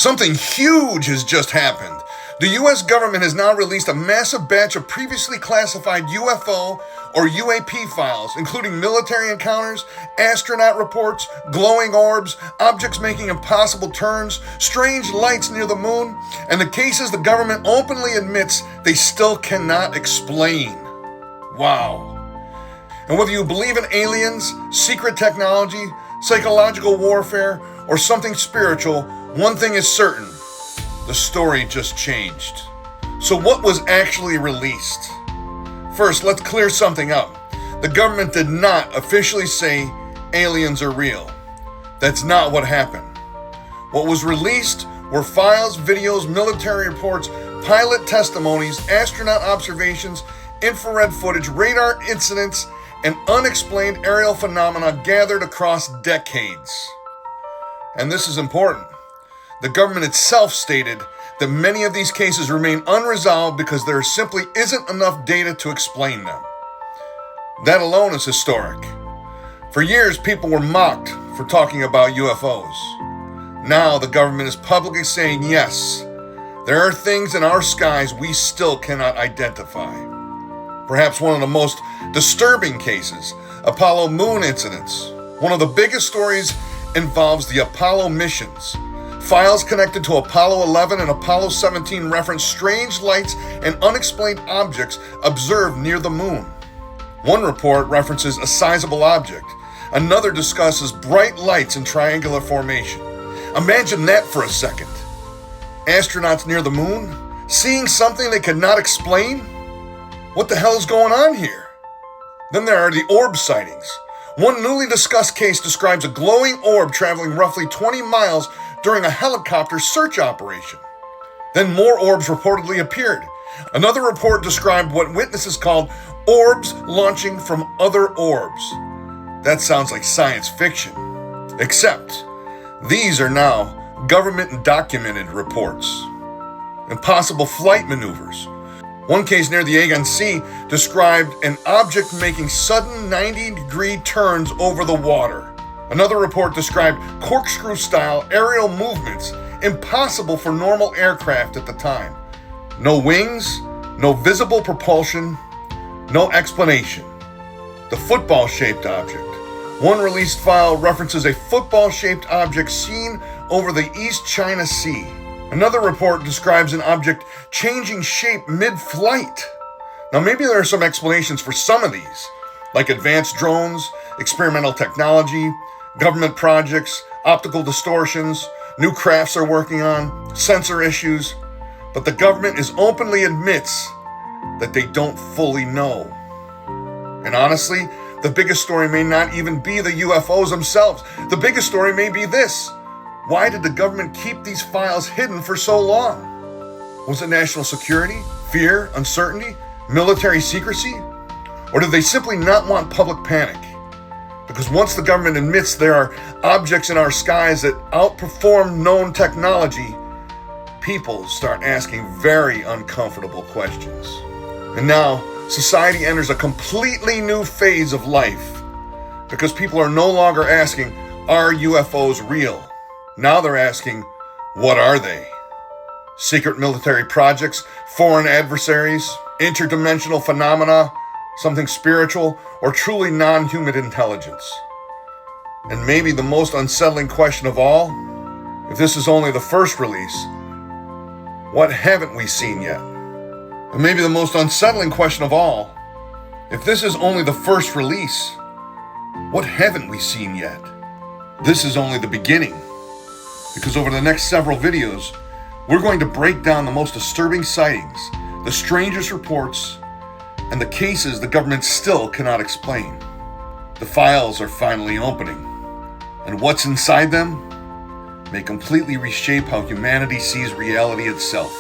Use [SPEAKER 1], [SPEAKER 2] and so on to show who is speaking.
[SPEAKER 1] Something huge has just happened. The U.S. government has now released a massive batch of previously classified UFO or UAP files, including military encounters, astronaut reports, glowing orbs, objects making impossible turns, strange lights near the moon, and the cases the government openly admits they still cannot explain. Wow. And whether you believe in aliens, secret technology, psychological warfare, or something spiritual, one thing is certain: the story just changed. So what was actually released? First, let's clear something up. The government did not officially say aliens are real. That's not what happened. What was released were files, videos, military reports, pilot testimonies, astronaut observations, infrared footage, radar incidents, and unexplained aerial phenomena gathered across decades. And this is important. The government itself stated that many of these cases remain unresolved because there simply isn't enough data to explain them. That alone is historic. For years, people were mocked for talking about UFOs. Now the government is publicly saying, yes, there are things in our skies we still cannot identify. Perhaps one of the most disturbing cases, Apollo moon incidents. One of the biggest stories involves the Apollo missions. Files connected to Apollo 11 and Apollo 17 reference strange lights and unexplained objects observed near the moon. One report references a sizable object. Another discusses bright lights in triangular formation. Imagine that for a second. Astronauts near the moon, seeing something they could not explain? What the hell is going on here? Then there are the orb sightings. One newly discussed case describes a glowing orb traveling roughly 20 miles during a helicopter search operation. Then more orbs reportedly appeared. Another report described what witnesses called orbs launching from other orbs. That sounds like science fiction. Except, these are now government documented reports. Impossible flight maneuvers. One case near the Aegean Sea described an object making sudden 90-degree turns over the water. Another report described corkscrew-style aerial movements impossible for normal aircraft at the time. No wings, no visible propulsion, no explanation. The football-shaped object. One released file references a football-shaped object seen over the East China Sea. Another report describes an object changing shape mid-flight. Now maybe there are some explanations for some of these, like advanced drones, experimental technology, government projects, optical distortions, new crafts they're working on, sensor issues, but the government openly admits that they don't fully know. And honestly, the biggest story may not even be the UFOs themselves. The biggest story may be this: why did the government keep these files hidden for so long? Was it national security, fear, uncertainty, military secrecy? Or did they simply not want public panic? Because once the government admits there are objects in our skies that outperform known technology, people start asking very uncomfortable questions. And now, society enters a completely new phase of life, because people are no longer asking, are UFOs real? Now they're asking, what are they? Secret military projects, foreign adversaries, interdimensional phenomena, something spiritual, or truly non-human intelligence? And maybe the most unsettling question of all, if this is only the first release, what haven't we seen yet? And maybe the most unsettling question of all, if this is only the first release, what haven't we seen yet? This is only the beginning, because over the next several videos, we're going to break down the most disturbing sightings, the strangest reports, and the cases the government still cannot explain. The files are finally opening, and what's inside them may completely reshape how humanity sees reality itself.